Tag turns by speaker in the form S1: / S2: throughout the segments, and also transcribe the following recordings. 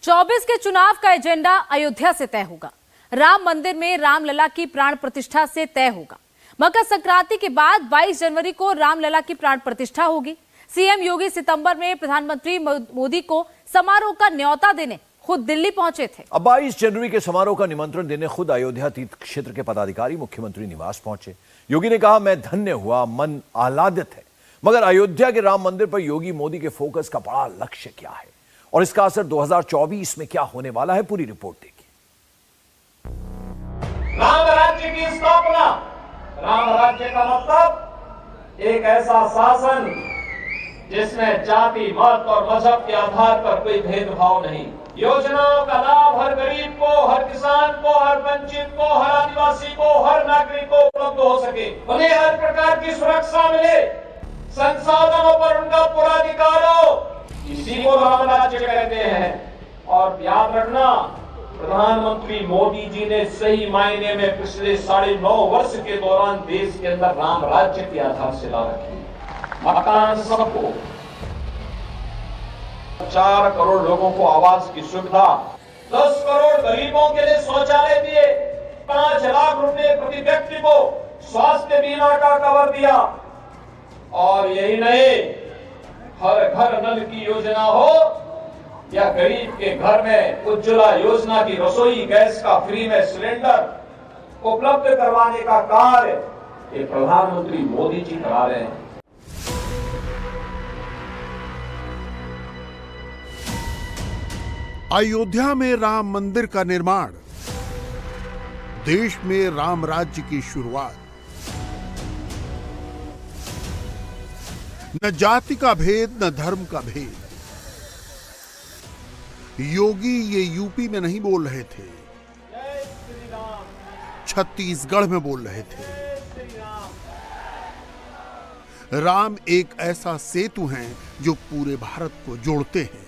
S1: 24 के चुनाव का एजेंडा अयोध्या से तय होगा। राम मंदिर में रामलला की प्राण प्रतिष्ठा से तय होगा। मकर संक्रांति के बाद 22 जनवरी को रामलला की प्राण प्रतिष्ठा होगी। सीएम योगी सितंबर में प्रधानमंत्री मोदी को समारोह का न्योता देने खुद दिल्ली पहुंचे थे।
S2: अब 22 जनवरी के समारोह का निमंत्रण देने खुद अयोध्या तीर्थ क्षेत्र के पदाधिकारी मुख्यमंत्री निवास पहुंचे। योगी ने कहा, मैं धन्य हुआ, मन आह्लादित है। मगर अयोध्या के राम मंदिर पर योगी मोदी के फोकस का बड़ा लक्ष्य क्या है और इसका असर 2024 में क्या होने वाला है, पूरी रिपोर्ट देखिए।
S3: राम राज्य की स्थापना, राम राज्य का मतलब एक ऐसा शासन जिसमें जाति, मत और मजहब के आधार पर कोई भेदभाव नहीं। योजनाओं का लाभ हर गरीब को, हर किसान को, हर वंचित को, हर आदिवासी को, हर नागरिक को उपलब्ध हो सके। उन्हें हर प्रकार की सुरक्षा मिले, संसाधनों पर उनका पूरा अधिकार हो। इसी को राम राज्य कहते हैं। और याद रखना, प्रधानमंत्री मोदी जी ने सही मायने में पिछले 9.5 वर्ष के दौरान देश के अंदर राम राज्य की आधारशिला रखी। मकान सबको, 4 करोड़ लोगों को आवास की सुविधा, 10 करोड़ गरीबों के लिए शौचालय दिए, 5 लाख रुपए प्रति व्यक्ति को स्वास्थ्य बीमा का कवर दिया। और यही नहीं, हर घर नल की योजना हो या गरीब के घर में उज्ज्वला योजना की रसोई गैस का फ्री में सिलेंडर उपलब्ध करवाने का कार्य ये प्रधानमंत्री मोदी जी करा रहे हैं।
S4: अयोध्या में राम मंदिर का निर्माण, देश में राम राज्य की शुरुआत। न जाति का भेद, न धर्म का भेद। योगी ये यूपी में नहीं बोल रहे थे, छत्तीसगढ़ में बोल रहे थे। राम एक ऐसा सेतु है जो पूरे भारत को जोड़ते हैं।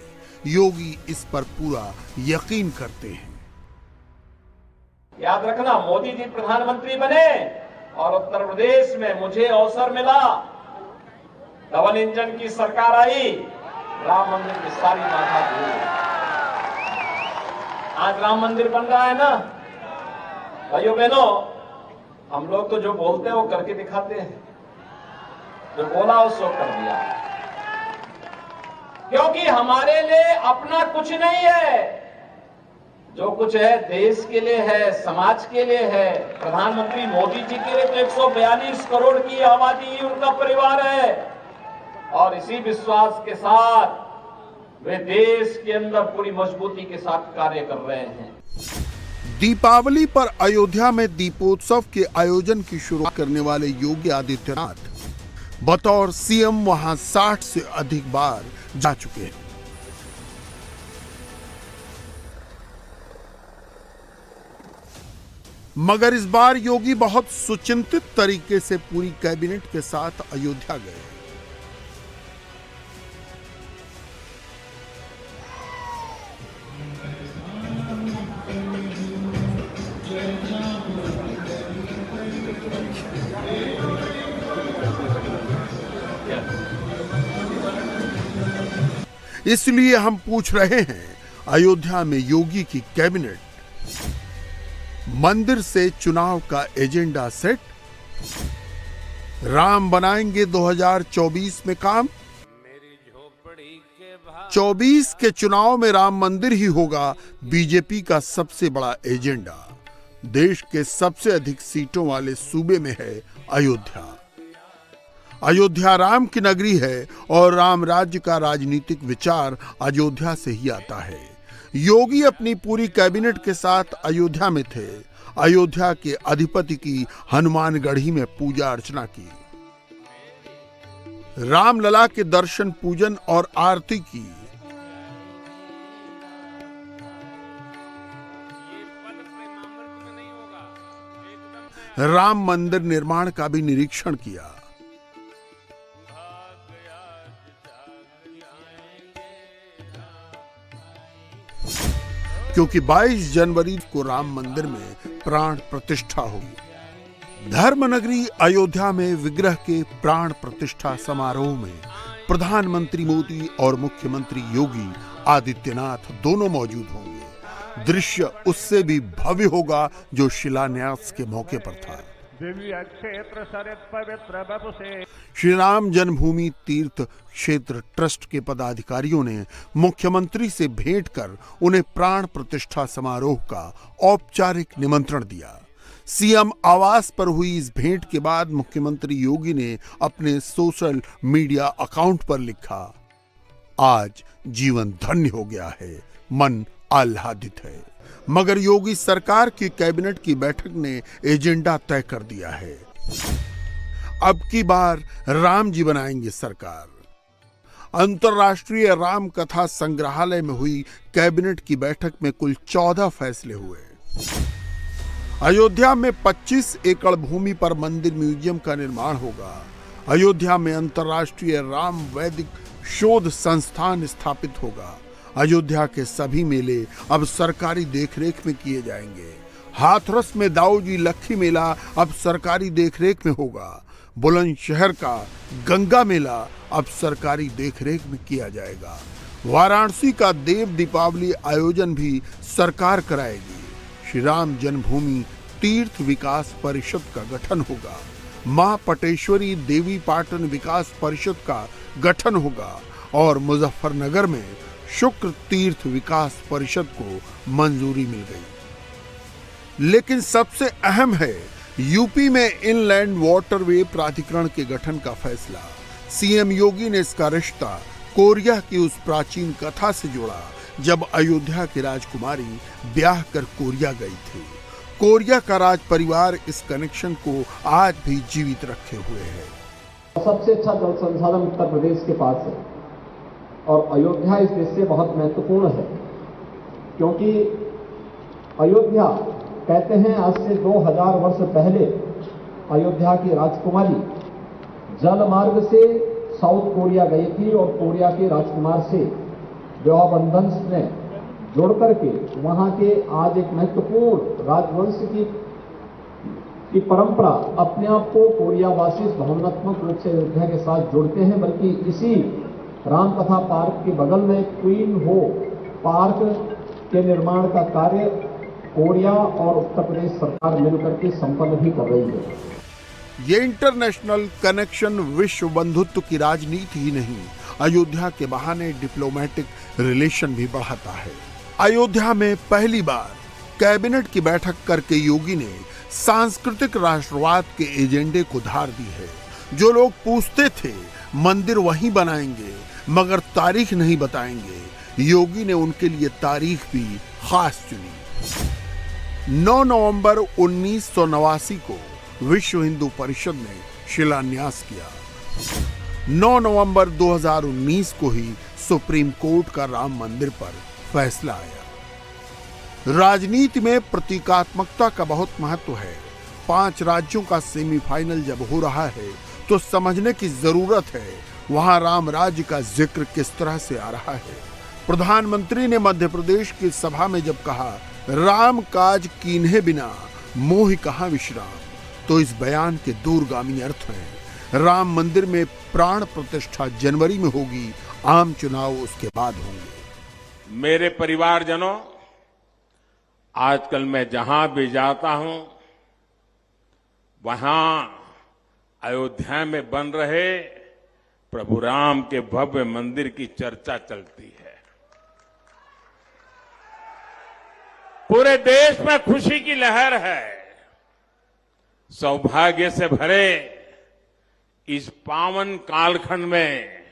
S4: योगी इस पर पूरा यकीन करते हैं।
S3: याद रखना, मोदी जी प्रधानमंत्री बने और उत्तर प्रदेश में मुझे अवसर मिला, डबल इंजन की सरकार आई, राम मंदिर की सारी बाधा दूर। आज राम मंदिर बन रहा है ना भाइयों बहनों। हम लोग तो जो बोलते हैं वो करके दिखाते हैं, जो बोला उसको कर दिया। क्योंकि हमारे लिए अपना कुछ नहीं है, जो कुछ है देश के लिए है, समाज के लिए है। प्रधानमंत्री मोदी जी के लिए तो 142 करोड़ की आबादी उनका परिवार है और इसी विश्वास के साथ वे देश के अंदर पूरी मजबूती के साथ कार्य कर रहे हैं।
S4: दीपावली पर अयोध्या में दीपोत्सव के आयोजन की शुरुआत करने वाले योगी आदित्यनाथ बतौर सीएम वहां 60 से अधिक बार जा चुके हैं। मगर इस बार योगी बहुत सुचिंतित तरीके से पूरी कैबिनेट के साथ अयोध्या गए। इसलिए हम पूछ रहे हैं, अयोध्या में योगी की कैबिनेट, मंदिर से चुनाव का एजेंडा सेट, राम बनाएंगे 2024 में काम। 24 के चुनाव में राम मंदिर ही होगा बीजेपी का सबसे बड़ा एजेंडा। देश के सबसे अधिक सीटों वाले सूबे में है अयोध्या। अयोध्या राम की नगरी है और राम राज्य का राजनीतिक विचार अयोध्या से ही आता है। योगी अपनी पूरी कैबिनेट के साथ अयोध्या में थे। अयोध्या के अधिपति की हनुमानगढ़ी में पूजा अर्चना की, रामलला के दर्शन, पूजन और आरती की। राम मंदिर निर्माण का भी निरीक्षण किया। क्योंकि 22 जनवरी को राम मंदिर में प्राण प्रतिष्ठा होगी। धर्मनगरी अयोध्या में विग्रह के प्राण प्रतिष्ठा समारोह में प्रधानमंत्री मोदी और मुख्यमंत्री योगी आदित्यनाथ दोनों मौजूद होंगे। दृश्य उससे भी भव्य होगा जो शिलान्यास के मौके पर था।
S5: दिव्य क्षेत्र सरित पवित्र बपुसे।
S4: श्री राम जन्मभूमि तीर्थ क्षेत्र ट्रस्ट के पदाधिकारियों ने मुख्यमंत्री से भेंट कर उन्हें प्राण प्रतिष्ठा समारोह का औपचारिक निमंत्रण दिया। सीएम आवास पर हुई इस भेंट के बाद मुख्यमंत्री योगी ने अपने सोशल मीडिया अकाउंट पर लिखा, आज जीवन धन्य हो गया है, मन आह्लादित है। मगर योगी सरकार की कैबिनेट की बैठक ने एजेंडा तय कर दिया है। अब की बार राम जी बनाएंगे सरकार। अंतर्राष्ट्रीय राम कथा संग्रहालय में हुई कैबिनेट की बैठक में कुल 14 फैसले हुए। अयोध्या में 25 एकड़ भूमि पर मंदिर म्यूजियम का निर्माण होगा। अयोध्या में अंतर्राष्ट्रीय राम वैदिक शोध संस्थान स्थापित होगा। अयोध्या के सभी मेले अब सरकारी देखरेख में किए जाएंगे। हाथरस में दाऊजी लखी मेला अब सरकारी देखरेख में होगा। बुलंदशहर का गंगा मेला अब सरकारी देखरेख में किया जाएगा। वाराणसी का देव दीपावली आयोजन भी सरकार कराएगी। श्री राम जन्मभूमि तीर्थ विकास परिषद का गठन होगा। मां पटेश्वरी देवी पाटन विकास परिषद का गठन होगा और मुजफ्फरनगर में शुक्र तीर्थ विकास परिषद को मंजूरी मिल गई। लेकिन सबसे अहम है यूपी में इनलैंड वाटरवे प्राधिकरण के गठन का फैसला। सीएम योगी ने इसका रिश्ता कोरिया की उस प्राचीन कथा से जोड़ा जब अयोध्या की राजकुमारी ब्याह कर कोरिया गई थी। कोरिया का राज परिवार इस कनेक्शन को आज भी जीवित रखे हुए है।
S6: सबसे अच्छा जल संसाधन उत्तर प्रदेश के पास है और अयोध्या इस दृष्टि से बहुत महत्वपूर्ण है, क्योंकि अयोध्या कहते हैं आज से 2000 वर्ष पहले अयोध्या की राजकुमारी जल मार्ग से साउथ कोरिया गई थी और कोरिया के राजकुमार से विवाह बंधन में जोड़ करके वहां के आज एक महत्वपूर्ण राजवंश की परंपरा अपने आप को कोरियावासी भावनात्मक रूप से अयोध्या के साथ जोड़ते हैं। बल्कि इसी रामकथा पार्क के बगल में क्वीन हो पार्क के निर्माण का कार्य कोरिया और उत्तर प्रदेश सरकार मिलकर के संपन्न भी कर रही है।
S4: ये इंटरनेशनल कनेक्शन विश्व बंधुत्व की राजनीति ही नहीं, अयोध्या के बहाने डिप्लोमेटिक रिलेशन भी बढ़ाता है। अयोध्या में पहली बार कैबिनेट की बैठक करके योगी ने सांस्कृतिक राष्ट्रवाद के एजेंडे को धार दी है। जो लोग पूछते थे मंदिर वहीं बनाएंगे मगर तारीख नहीं बताएंगे, योगी ने उनके लिए तारीख भी खास चुनी। 9 नवंबर 1989 को विश्व हिंदू परिषद ने शिलान्यास किया। 9 नवंबर 2019 को ही सुप्रीम कोर्ट का राम मंदिर पर फैसला आया। राजनीति में प्रतीकात्मकता का बहुत महत्व है। 5 राज्यों का सेमीफाइनल जब हो रहा है तो समझने की जरूरत है वहां राम राज्य का जिक्र किस तरह से आ रहा है। प्रधानमंत्री ने मध्य प्रदेश की सभा में जब कहा राम काज कीन्हे बिना मोहि कहां विश्राम, तो इस बयान के दूरगामी अर्थ हैं। राम मंदिर में प्राण प्रतिष्ठा जनवरी में होगी, आम चुनाव उसके बाद होंगे।
S7: मेरे परिवारजनों, आजकल मैं जहां भी जाता हूं वहां अयोध्या में बन रहे प्रभु राम के भव्य मंदिर की चर्चा चलती है। पूरे देश में खुशी की लहर है। सौभाग्य से भरे इस पावन कालखंड में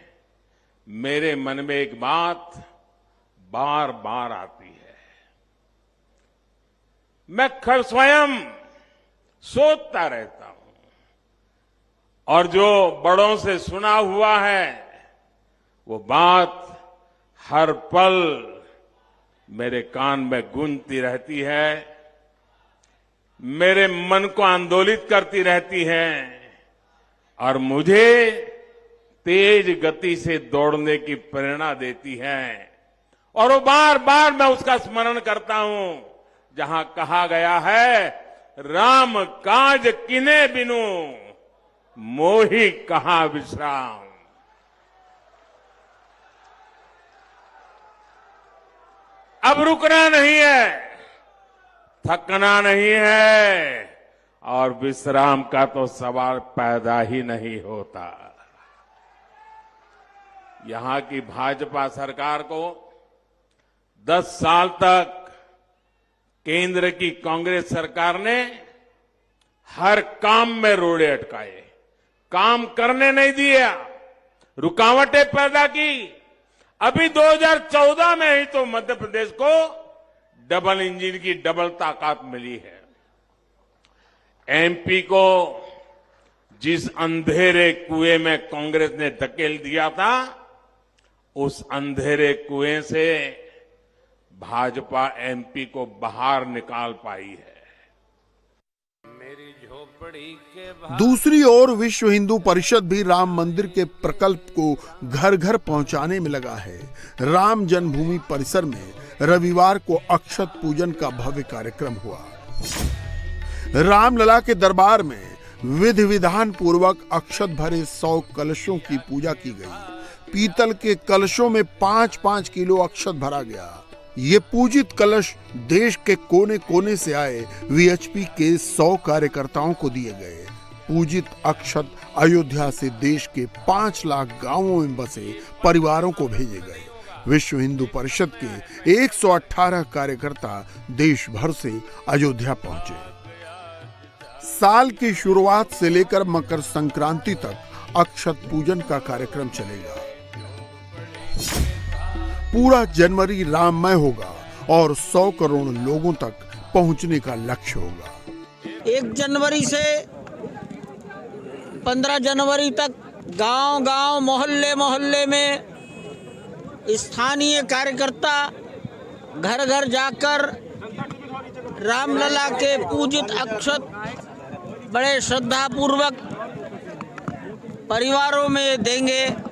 S7: मेरे मन में एक बात बार बार आती है। मैं स्वयं सोचता रहता हूं और जो बड़ों से सुना हुआ है वो बात हर पल मेरे कान में गूंजती रहती है, मेरे मन को आंदोलित करती रहती है और मुझे तेज गति से दौड़ने की प्रेरणा देती है। और वो बार बार मैं उसका स्मरण करता हूं जहां कहा गया है राम काज किने बिनु मोहि कहां विश्राम। अब रुकना नहीं है, थकना नहीं है और विश्राम का तो सवाल पैदा ही नहीं होता। यहां की भाजपा सरकार को 10 साल तक केंद्र की कांग्रेस सरकार ने हर काम में रोड़े अटकाए, काम करने नहीं दिया, रुकावटें पैदा की। अभी 2014 में ही तो मध्य प्रदेश को डबल इंजन की डबल ताकत मिली है। एमपी को जिस अंधेरे कुएं में कांग्रेस ने धकेल दिया था, उस अंधेरे कुएं से भाजपा एमपी को बाहर निकाल पाई है।
S4: दूसरी ओर विश्व हिंदू परिषद भी राम मंदिर के प्रकल्प को घर घर पहुंचाने में लगा है। राम जन्मभूमि परिसर में रविवार को अक्षत पूजन का भव्य कार्यक्रम हुआ। रामलला के दरबार में विधि विधान पूर्वक अक्षत भरे 100 कलशों की पूजा की गई। पीतल के कलशों में 5-5 किलो अक्षत भरा गया। ये पूजित कलश देश के कोने कोने से आए वीएचपी के 100 कार्यकर्ताओं को दिए गए। पूजित अक्षत अयोध्या से देश के 5 लाख गांवों में बसे परिवारों को भेजे गए। विश्व हिंदू परिषद के 118 कार्यकर्ता देश भर से अयोध्या पहुंचे। साल की शुरुआत से लेकर मकर संक्रांति तक अक्षत पूजन का कार्यक्रम चलेगा। पूरा जनवरी राममय होगा और 100 करोड़ लोगों तक पहुंचने का लक्ष्य होगा।
S8: 1 जनवरी से 15 जनवरी तक गांव-गांव, मोहल्ले-मोहल्ले में स्थानीय कार्यकर्ता घर-घर जाकर रामलला के पूजित अक्षत बड़े श्रद्धापूर्वक परिवारों में देंगे।